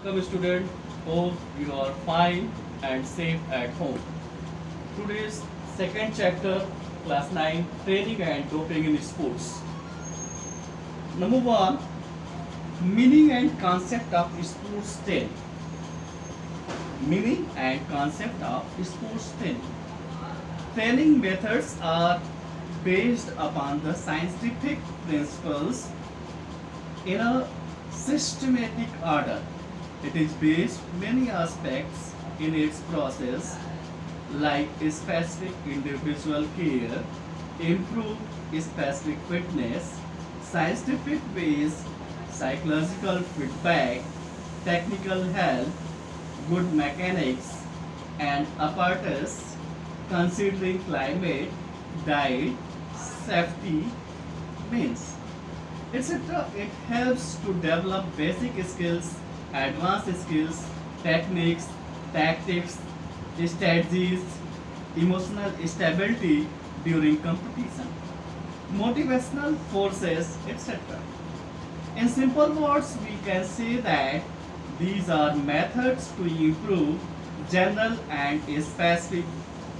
Welcome student. Hope you are fine and safe at home. Today's second chapter, class 9, training and doping in sports. Number 1, meaning and concept of sports training. Meaning and concept of sports training. Training methods are based upon the scientific principles in a systematic order. It is based many aspects in its process like specific individual care, improve specific fitness, scientific ways, psychological feedback, technical help, good mechanics, and apparatus considering climate, diet, safety, means etc. It helps to develop basic skills, advanced skills, techniques, tactics, strategies, emotional stability during competition, motivational forces, etc. In simple words, we can say that these are methods to improve general and specific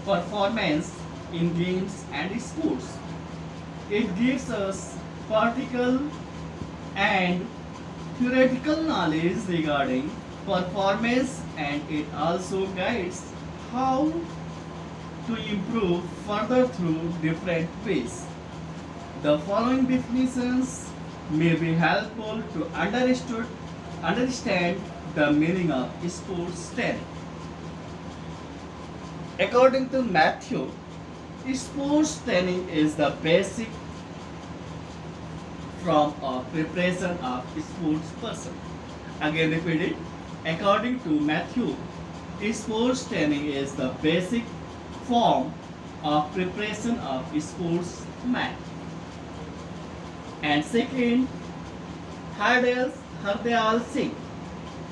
performance in games and sports. It gives us practical and theoretical knowledge regarding performance, and it also guides how to improve further through different ways. The following definitions may be helpful to understand the meaning of sports training. According to Matthew, sports training is the basic from a preparation of sports person. Again repeat it. According to Matthew, sports training is the basic form of preparation of sports man. And second, Hardayal Singh.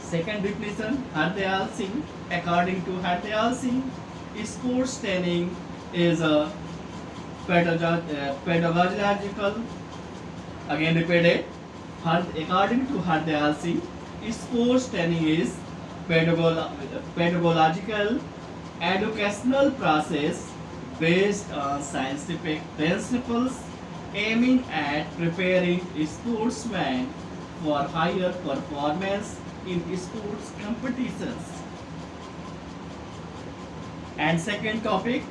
Second definition, Hardayal Singh. According to Hardayal Singh, sports training is a pedagogical. Again repeat it. According to Hardayal Singh, sports training is pedagogical educational process based on scientific principles aiming at preparing sportsmen for higher performance in sports competitions. And second topic,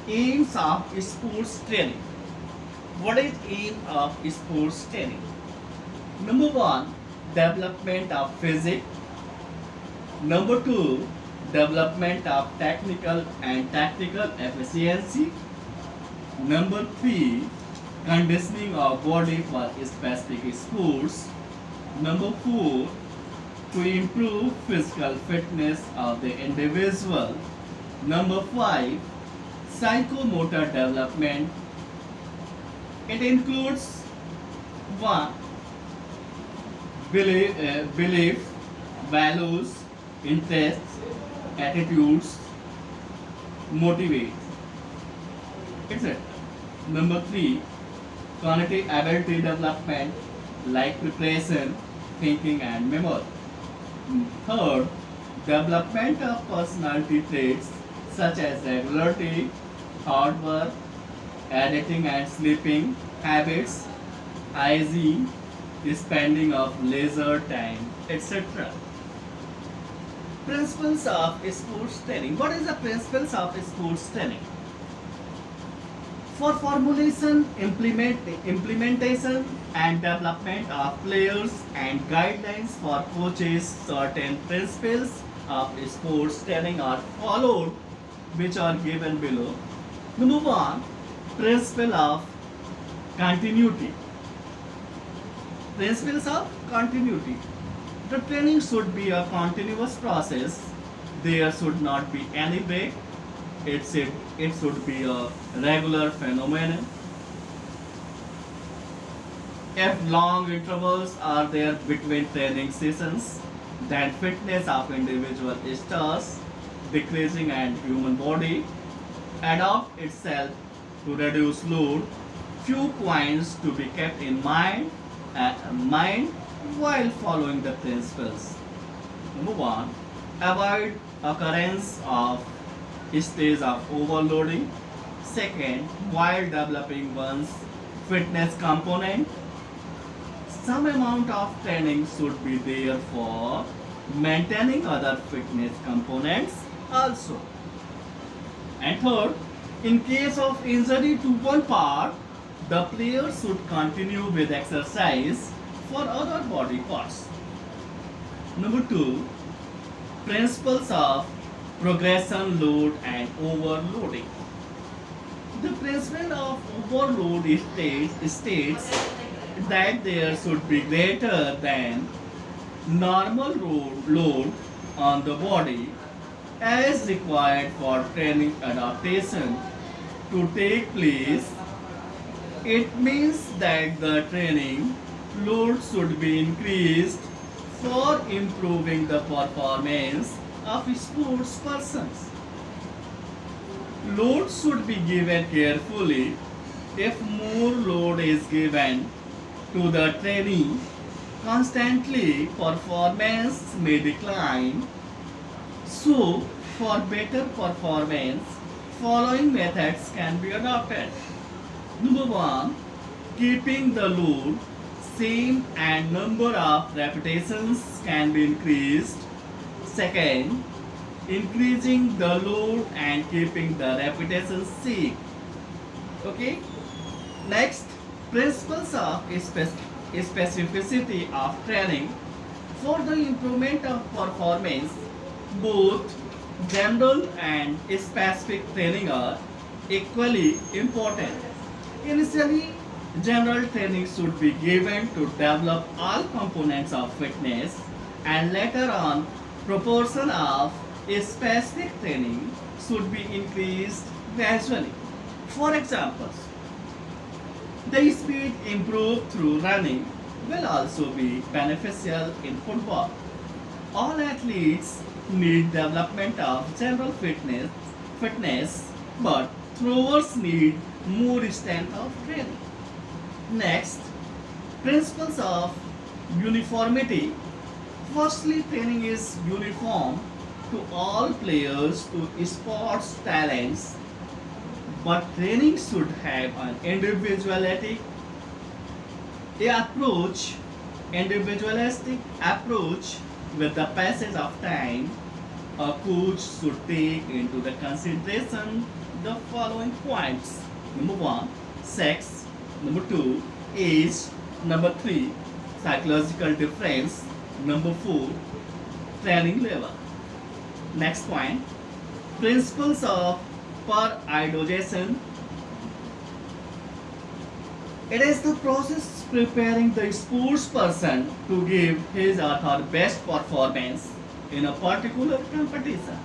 aims of sports training. What is aim of sports training? Number 1, development of physics. Number 2, development of technical and tactical efficiency. Number 3, conditioning of body for specific sports. Number 4, to improve physical fitness of the individual. Number 5, psychomotor development. It includes 1, belief, values, interests, attitudes, motivate, etc. Number 3, cognitive ability development like preparation, thinking, and memory. Third, development of personality traits such as regularity, hard work, editing and sleeping habits, hygiene, spending of leisure time, etc. Principles of sports training. What is the principles of sports training? For formulation, implementation, and development of players and guidelines for coaches, certain principles of sports training are followed, which are given below. Number 1, principle of continuity. Principles of continuity. The training should be a continuous process. There should not be any break. It should be a regular phenomenon. If long intervals are there between training sessions, then fitness of individual starts decreasing and human body adapt itself to reduce load. Few points to be kept in mind while following the principles. Number one, avoid occurrence of stage of overloading. Second, while developing one's fitness component, some amount of training should be there for maintaining other fitness components also. And third, in case of injury to one part, the player should continue with exercise for other body parts. Number two, principles of progression, load, and overloading. The principle of overload states that there should be greater than normal load on the body as required for training adaptation to take place. It means that the training load should be increased for improving the performance of sports persons. Load should be given carefully. If more load is given to the trainee constantly, performance may decline. So, for better performance, following methods can be adopted. Number one, keeping the load same and number of repetitions can be increased. Second, increasing the load and keeping the repetitions same. Okay. Next, principles of specificity of training for the improvement of performance. Both general and specific training are equally important. Initially, general training should be given to develop all components of fitness, and later on, proportion of specific training should be increased gradually. For example, the speed improved through running will also be beneficial in football. All athletes need development of general fitness, but throwers need more strength of training. Next, principles of uniformity. Firstly, training is uniform to all players to sports talents, but training should have an individualistic approach. With the passage of time, a coach should take into the consideration the following points. Number one, sex. Number two, age. Number three, psychological difference. Number four, training level. Next point, principles of periodization. It is the process preparing the sports person to give his or her best performance in a particular competition.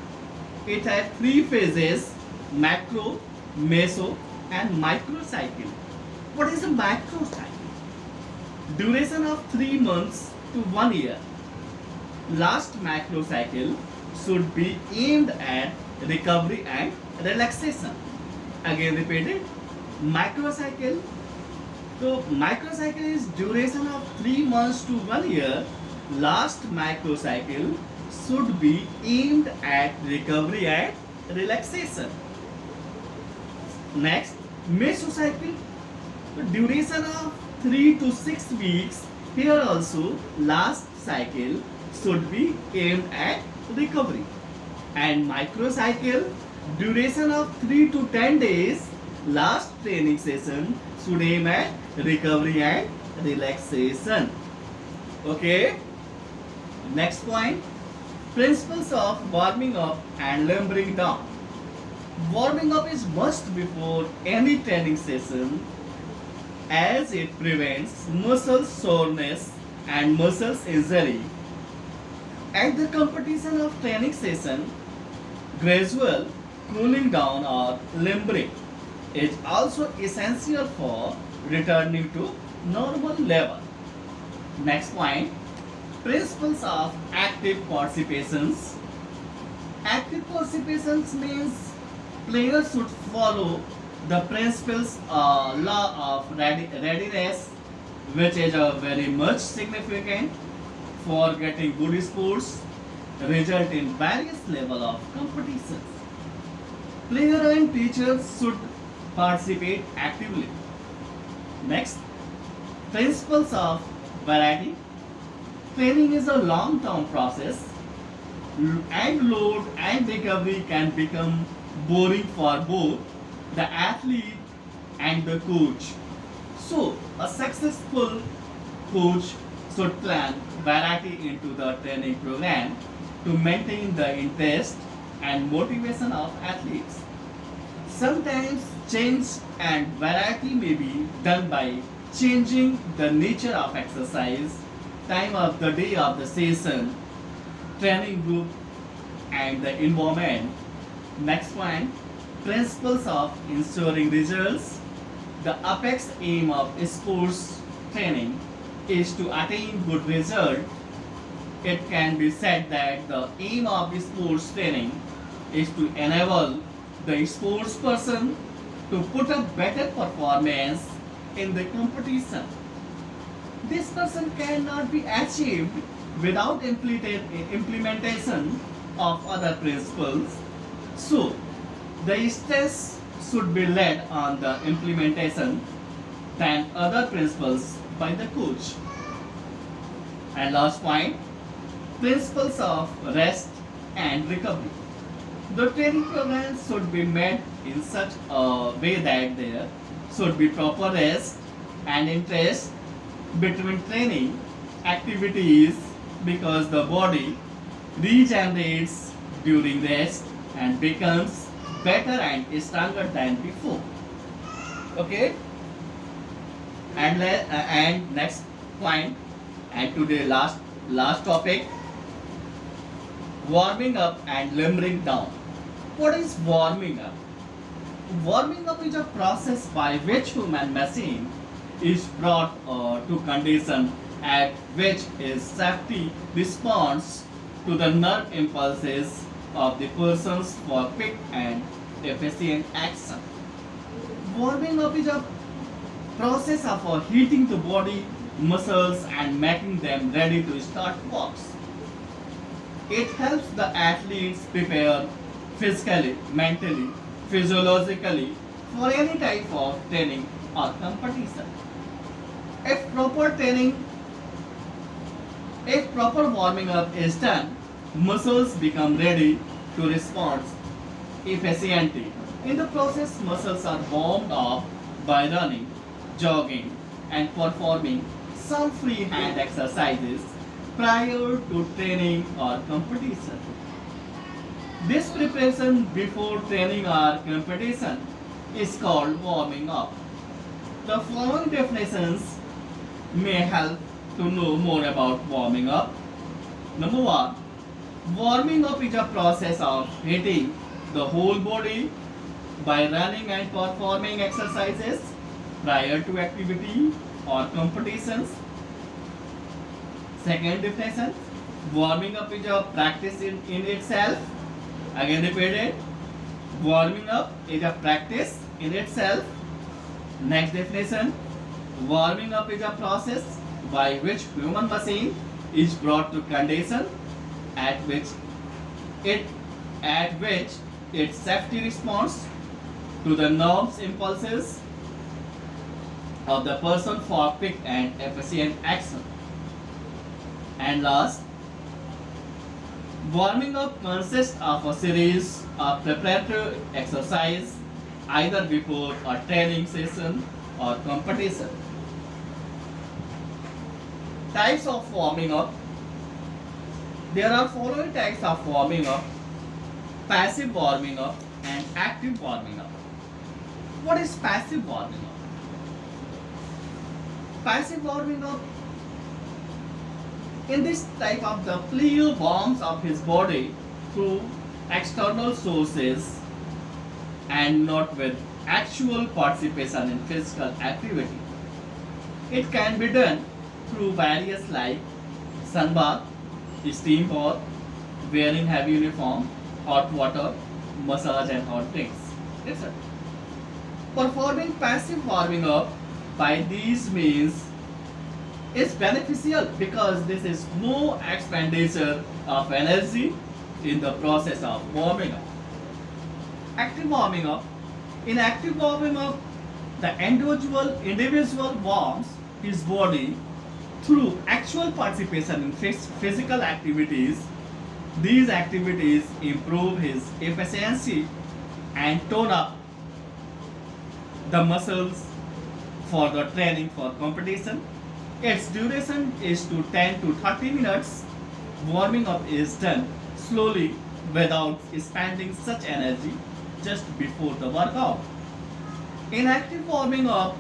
It has three phases: macro, meso, and micro cycle. What is a macro cycle? Duration of 3 months to 1 year. Last macro cycle should be aimed at recovery and relaxation. Again repeated, microcycle. So microcycle is duration of 3 months to 1 year. Last microcycle should be aimed at recovery and relaxation. Next, mesocycle. So duration of 3 to 6 weeks. Here also last cycle should be aimed at recovery. And microcycle, duration of 3 to 10 days. Last training session should aim at recovery and relaxation. Okay. Next point, principles of warming up and limbering down. Warming up is must before any training session, as it prevents muscle soreness and muscles injury. At the competition of training session, gradual cooling down or limbering is also essential for returning to normal level. Next point, principles of active participations. Active participations means players should follow the principles law of readiness, which is very much significant for getting good scores. result in various level of competitions. Player and teachers should participate actively. Next, principles of variety. Training is a long-term process and load and recovery can become boring for both the athlete and the coach. So, a successful coach should plan variety into the training program to maintain the interest and motivation of athletes. Sometimes change and variety may be done by changing the nature of exercise, time of the day of the session, training group, and the environment. Next one, principles of ensuring results. The apex aim of sports training is to attain good result. It can be said that the aim of sports training is to enable the sports person to put a better performance in the competition. This person cannot be achieved without implementation of other principles. So, the stress should be laid on the implementation than other principles by the coach. And last point, principles of rest and recovery. The training program should be made in such a way that there should be proper rest and interest between training activities because the body regenerates during rest and becomes better and stronger than before. Okay, and next point, and today last topic, warming up and limbering down. What is warming up? Warming up is a process by which human machine is brought to condition at which its safety responds to the nerve impulses of the persons for quick and efficient action. Warming up is a process of heating the body, muscles and making them ready to start works. It helps the athletes prepare physically, mentally, physiologically for any type of training or competition. If proper training, if proper warming up is done, muscles become ready to respond efficiently. In the process, muscles are warmed up by running, jogging, and performing some free hand exercises prior to training or competition. This preparation before training or competition is called warming up. The following definitions may help to know more about warming up. Number one, warming up is a process of heating the whole body by running and performing exercises prior to activity or competitions. Second definition, warming up is a practice in itself. Again repeated, warming up is a practice in itself. Next definition, warming up is a process by which human machine is brought to condition at which it at which its safety responds to the nerves impulses of the person for quick and efficient action. And last, warming up consists of a series of preparatory exercise either before a training session or competition. Types of warming up. There are following types of warming up: passive warming up and active warming up. What is passive warming up? Passive warming up, in this type of the player warms up his body through external sources and not with actual participation in physical activity. It can be done through various like sunbath, steam bath, wearing heavy uniform, hot water, massage and hot drinks, etc. Performing passive warming up by these means is beneficial because this is no expenditure of energy in the process of warming up. Active warming up. In active warming up, the individual warms his body through actual participation in physical activities. These activities improve his efficiency and tone up the muscles for the training for competition. Its duration is to 10 to 30 minutes. Warming up is done slowly without spending such energy just before the workout. In active warming up,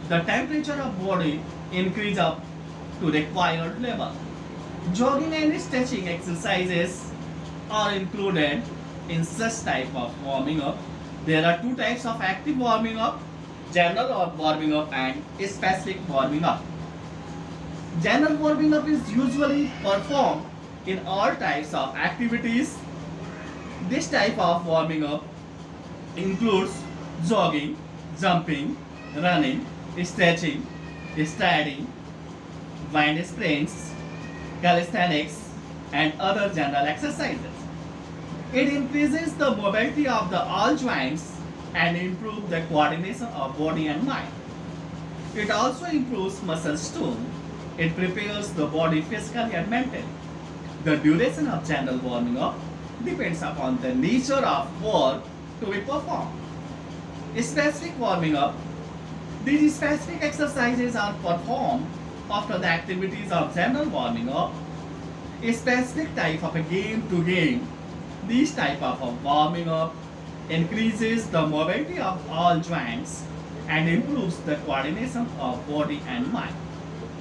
the temperature of body increase up to required level. Jogging and stretching exercises are included in such type of warming up. There are two types of active warming up, general warming up and specific warming up. General warming up is usually performed in all types of activities. This type of warming up includes jogging, jumping, running, stretching, striding, wind sprints, calisthenics, and other general exercises. It increases the mobility of the all joints and improves the coordination of body and mind. It also improves muscle tone. It prepares the body physically and mentally. The duration of general warming up depends upon the nature of work to be performed. Specific warming up. These specific exercises are performed after the activities of general warming up. A specific type of a game to game. This type of a warming up increases the mobility of all joints and improves the coordination of body and mind.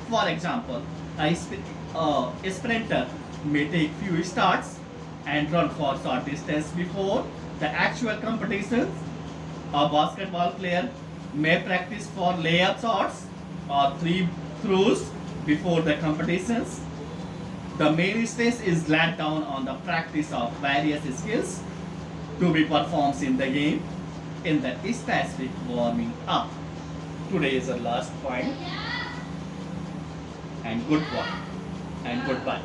For example, a sprinter may take few starts and run for short distance before the actual competitions. A basketball player may practice for layup shots or three throws before the competitions. The main stress is laid down on the practice of various skills to be performed in the game in the specific warming up. Today is the last point and good one and goodbye.